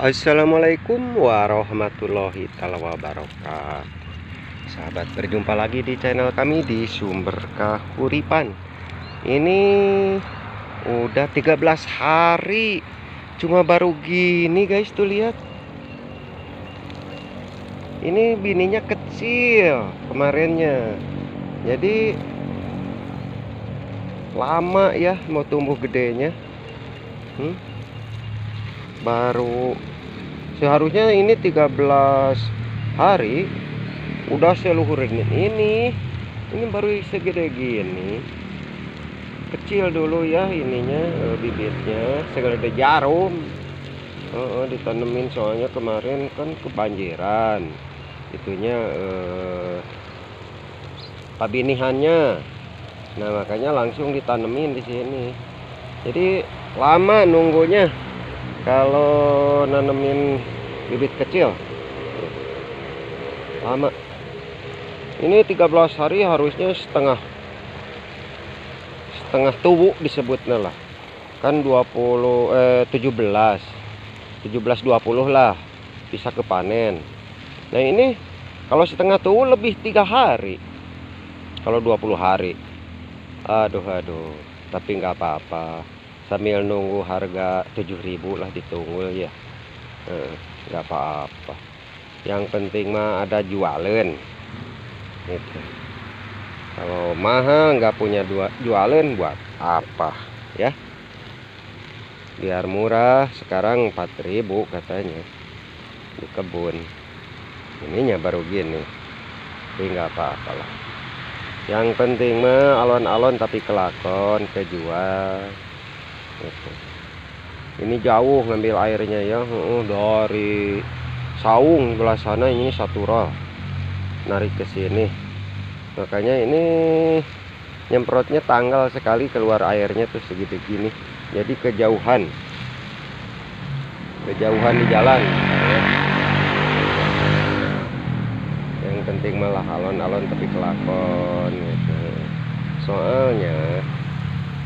Assalamualaikum warahmatullahi wabarakatuh. Sahabat, berjumpa lagi di channel kami di Sumber Kahuripan. Ini udah 13 hari, cuma baru gini guys, tuh lihat. Ini bininya kecil kemarinnya, jadi lama ya mau tumbuh gedenya. Baru seharusnya ini 13 hari udah seluruhnya. Ini baru segede gini, kecil dulu ya ininya, bibitnya segede jarum. Ditanemin soalnya kemarin kan kebanjiran itunya, pabinihannya. Nah makanya langsung ditanemin di sini, jadi lama nunggunya kalau nanemin bibit kecil, lama. Ini 13 hari harusnya setengah tubuh disebutnya lah, kan 17 20 lah bisa kepanen. Nah ini kalau setengah tubuh lebih 3 hari, kalau 20 hari. Aduh, tapi nggak apa-apa, sambil nunggu harga 7.000 lah, ditunggu ya, nggak apa-apa. Yang penting mah ada jualan gitu. Kalau mahal nggak punya jualan buat apa ya, biar murah. Sekarang 4.000 katanya di kebun ininya baru gini, tapi nggak apa-apa lah. Yang penting mah alon-alon tapi kelakon kejual gitu. Ini jauh ngambil airnya ya, dari saung belah sana, ini satu roh narik ke sini. Makanya ini nyemprotnya tanggal sekali, keluar airnya tuh segitu gini, jadi kejauhan di jalan ya. Yang penting malah alon-alon tapi kelakon gitu. Soalnya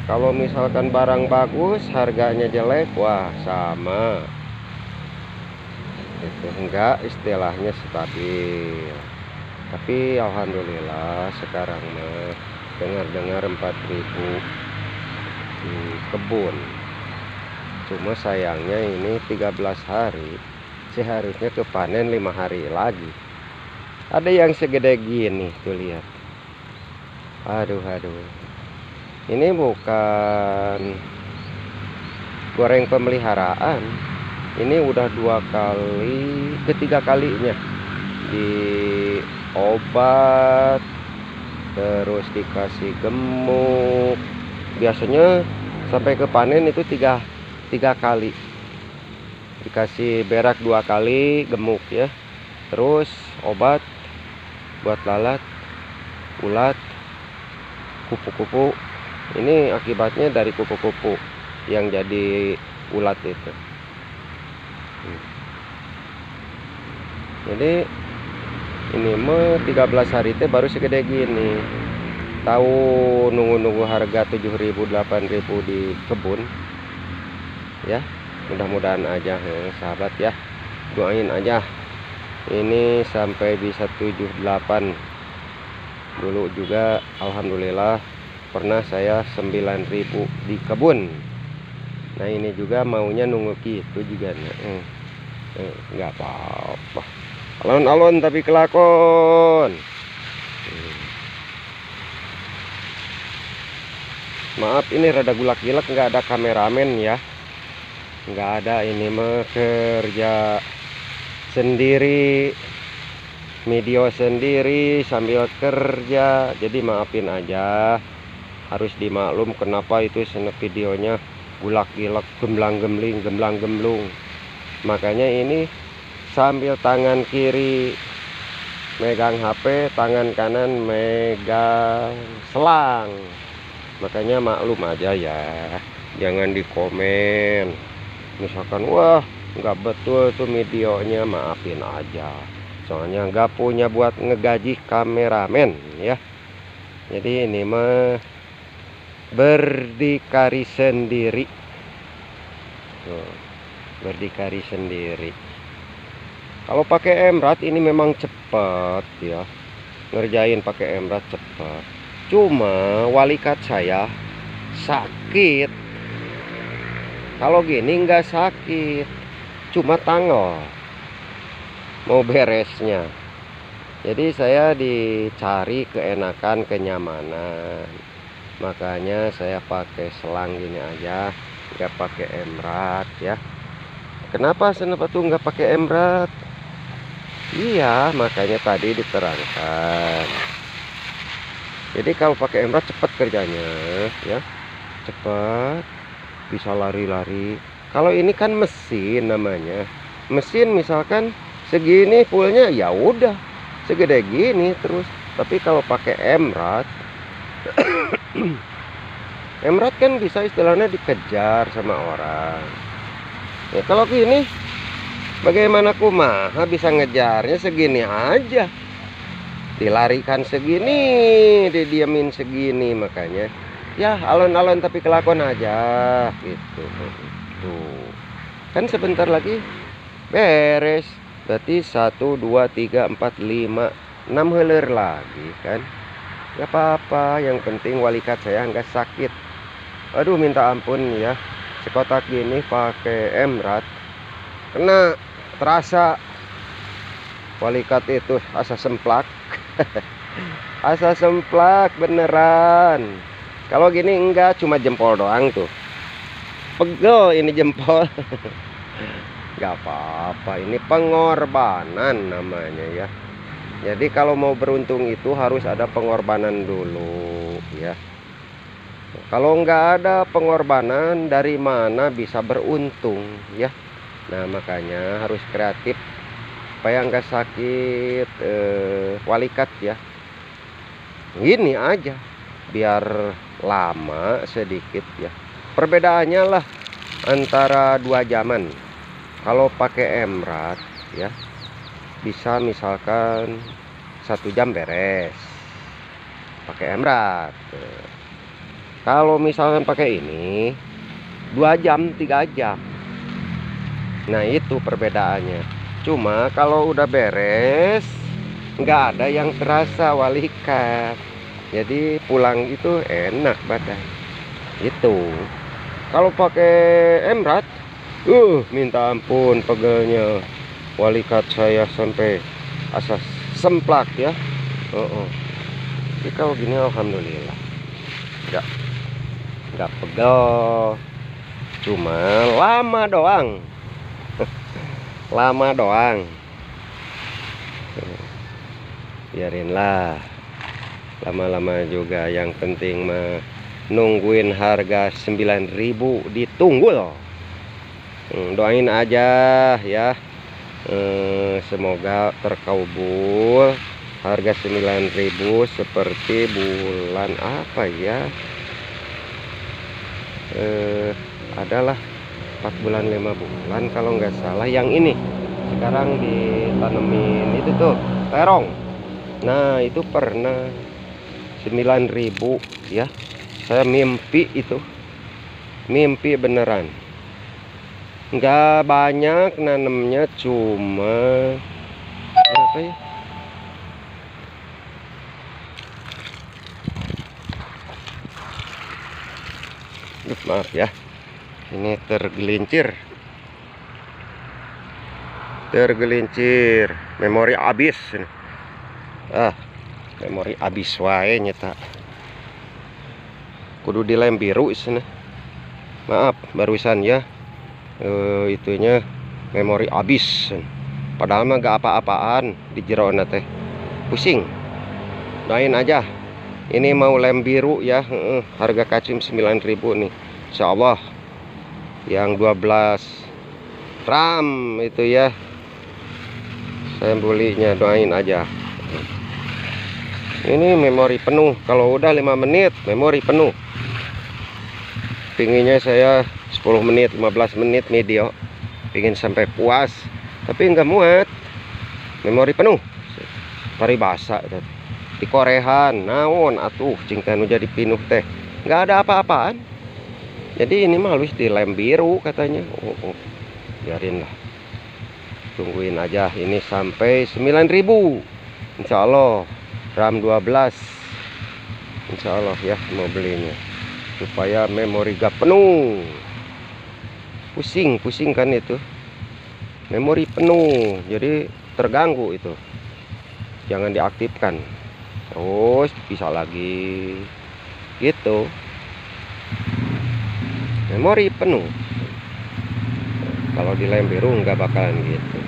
kalau misalkan barang bagus harganya jelek, wah sama itu, enggak istilahnya stabil. Tapi alhamdulillah sekarang mah dengar-dengar 4.000 di kebun. Cuma sayangnya ini 13 hari, seharusnya kepanen 5 hari lagi. Ada yang segede gini tuh, lihat. Aduh, ini bukan goreng pemeliharaan, ini udah 2 kali, ketiga kalinya di obat, terus dikasih gemuk. Biasanya sampai ke panen itu tiga kali, dikasih berak 2 kali, gemuk ya, terus obat buat lalat, ulat, kupu-kupu. Ini akibatnya dari kupu-kupu yang jadi ulat itu. Jadi ini mah 13 hari teh baru segede gini. Tahu nunggu harga 7.000 8.000 di kebun ya. Mudah-mudahan aja ya, sahabat ya, doain aja ini sampai bisa 7-8. Dulu juga alhamdulillah pernah saya 9.000 di kebun. Nah ini juga maunya nunggu gitu juga nggak apa-apa, alon-alon tapi kelakon. Maaf ini rada gulak-gilak, nggak ada kameramen ya, nggak ada. Ini mah kerja sendiri, video sendiri sambil kerja, jadi maafin aja, harus dimaklum kenapa itu videonya gulak-gilak, gemblang-gemblung. Makanya ini sambil tangan kiri megang HP, tangan kanan megang selang. Makanya maklum aja ya, jangan dikomen misalkan wah nggak betul tuh videonya, maafin aja, soalnya nggak punya buat ngegaji kameramen ya. Jadi ini mah berdikari sendiri. berdikari sendiri. Kalau pakai emrat ini memang cepat ya, ngerjain pakai emrat cepat. Cuma walikat saya sakit. Kalau gini nggak sakit, cuma tanggal mau beresnya. Jadi saya dicari keenakan, kenyamanan, makanya saya pakai selang gini aja, nggak pakai emrat ya. Kenapa tuh nggak pakai emrat? Iya, makanya tadi diterangkan. Jadi kalau pakai emrat cepat kerjanya ya, cepat, bisa lari-lari. Kalau ini kan mesin namanya, mesin misalkan segini fullnya ya udah segede gini terus. Tapi kalau pakai emrat emrat kan bisa istilahnya dikejar sama orang ya. Kalau gini bagaimana kumaha bisa ngejarnya segini aja, dilarikan segini, didiamin segini. Makanya ya alon-alon tapi kelakuan aja gitu. Tuh kan sebentar lagi beres. Berarti 1, 2, 3, 4, 5, 6 heler lagi kan. Gak apa-apa, yang penting walikat saya nggak sakit. Aduh minta ampun ya, sekotak gini pakai emrat kena terasa walikat itu asa semplak. Asa semplak beneran. Kalau gini enggak, cuma jempol doang tuh, pegel ini jempol. Gak apa-apa, ini pengorbanan namanya ya. Jadi kalau mau beruntung itu harus ada pengorbanan dulu ya. Kalau nggak ada pengorbanan, dari mana bisa beruntung ya. Nah makanya harus kreatif supaya nggak sakit walikat ya. Ini aja biar lama sedikit ya. Perbedaannya lah antara 2 jaman. Kalau pakai emrat ya bisa misalkan 1 jam beres pakai emrat. Kalau misalkan pakai ini 2 jam 3 jam. Nah itu perbedaannya. Cuma kalau udah beres nggak ada yang terasa walikat, jadi pulang itu enak badan itu. Kalau pakai emrat minta ampun pegelnya walikat saya sampai asas semplak ya. Jadi kalau gini alhamdulillah nggak pegel, cuma lama doang. Lama doang, biarinlah lama-lama juga, yang penting mah nungguin harga 9.000 ditunggu loh. Doain aja ya, semoga terkabul harga 9.000 seperti bulan apa ya, adalah 4 bulan 5 bulan kalau nggak salah. Yang ini sekarang ditanemin itu tuh terong. Nah itu pernah 9.000 ya. Saya mimpi itu, mimpi beneran. Nggak banyak nanemnya, cuma berapa ya, maaf ya, ini tergelincir memori habis. Memori habis wae nyata, kudu dilem biru sini. Maaf barusan ya, itunya memori habis, padahal mah gak apa-apaan di jero teh, pusing. Doain aja, ini mau lem biru ya. Harga kacim 9.000 nih insyaallah, yang 12 ram itu ya saya belinya. Doain aja, ini memori penuh. Kalau udah 5 menit memori penuh. Pinginnya saya 10 menit 15 menit video, pingin sampai puas, tapi nggak muat, memori penuh. Paribasa di korehan naon atuh cingkan jadi pinuh teh, nggak ada apa-apaan. Jadi ini mah harus dilem biru katanya. biarin lah, tungguin aja ini sampai 9.000, Insya Allah RAM 12, Insya Allah ya mau belinya supaya memori gak penuh. Pusing kan itu, memori penuh jadi terganggu itu, jangan diaktifkan terus bisa lagi gitu, memori penuh. Kalau di lem biru nggak bakalan gitu.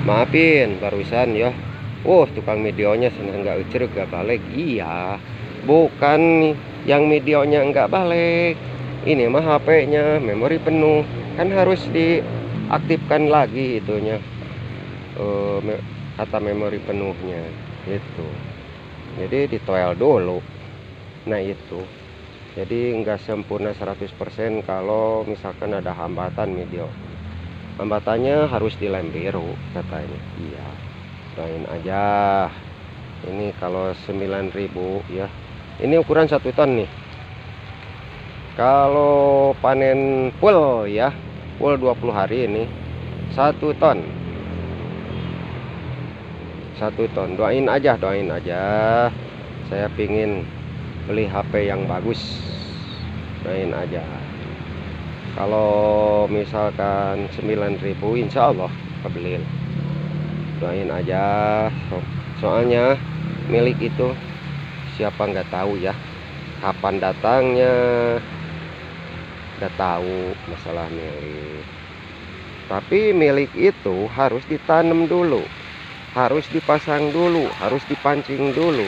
Maafin barusan ya, tukang videonya senang nggak ucer nggak balik. Iya, bukan yang videonya nggak balik, ini mah HP-nya memori penuh, kan harus diaktifkan lagi itunya, kata memori penuhnya itu, jadi ditoel dulu. Nah itu jadi nggak sempurna 100% kalau misalkan ada hambatan video, hambatannya harus di lem biru katanya. Iya, doain aja. Ini kalau 9.000 ya, ini ukuran 1 ton nih. Kalau panen full ya, full 20 hari ini 1 ton. 1 ton. Doain aja. Saya pingin beli HP yang bagus. Doain aja. Kalau misalkan 9.000 insya Allah kebeli. Doain aja. Soalnya milik itu siapa nggak tahu ya, kapan datangnya nggak tahu, masalah milik. Tapi milik itu harus ditanam dulu, harus dipasang dulu, harus dipancing dulu.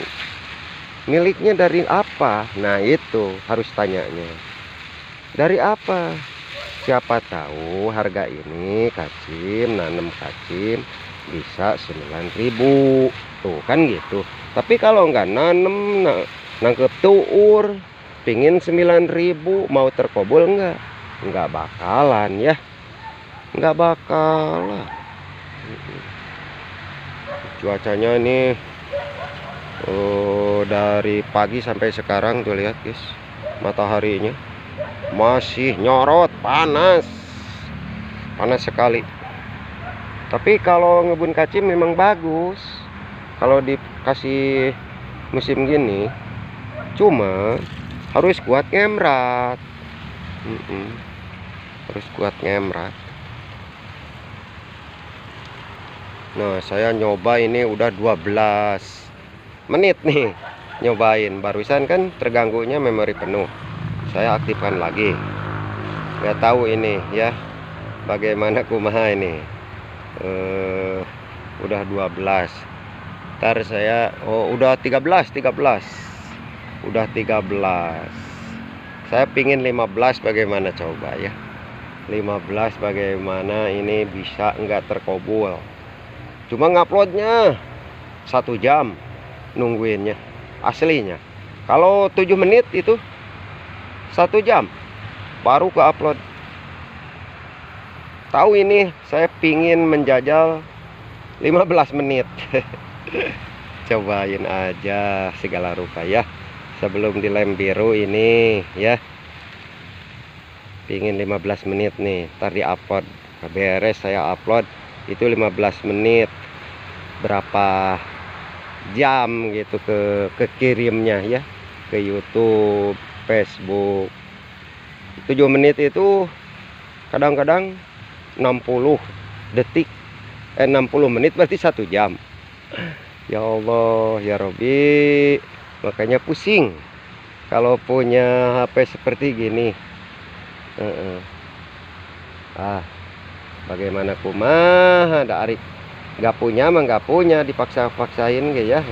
Miliknya dari apa? Nah itu harus tanyanya, dari apa? Siapa tahu harga ini kacim, nanam kacim bisa 9.000 tuh kan gitu. Tapi kalau nggak nanam, nangkep tuur, pingin 9.000, mau terkobol nggak bakalan ya, nggak bakalan. Cuacanya nih dari pagi sampai sekarang tuh lihat guys, mataharinya masih nyorot, panas sekali. Tapi kalau ngebun kacim memang bagus kalau dikasih musim gini, cuma harus kuat ngemrat. Harus kuat ngemrat. Nah saya nyoba ini udah 12 menit nih nyobain. Barusan kan terganggunya memori penuh, saya aktifkan lagi. Nggak tahu ini ya bagaimana kumaha ini. Udah 12, ntar saya udah 13, udah 13. Saya pingin 15, bagaimana coba ya, 15 bagaimana ini bisa nggak terkobol. Cuma nguploadnya 1 jam nungguinnya aslinya. Kalau 7 menit itu 1 jam baru ke upload. Tahu ini saya pingin menjajal 15 menit. Cobain aja segala rupa ya, sebelum dilem biru ini ya. Pingin 15 menit nih, ntar di upload beres saya upload itu 15 menit, berapa jam gitu ke kirimnya ya, ke YouTube, Facebook. 7 menit itu kadang-kadang 60 detik, 60 menit berarti 1 jam. Ya Allah ya Robi, makanya pusing kalau punya HP seperti gini. Bagaimana kumaha ada Arik nggak punya mah nggak punya, dipaksa-paksain gitu ya.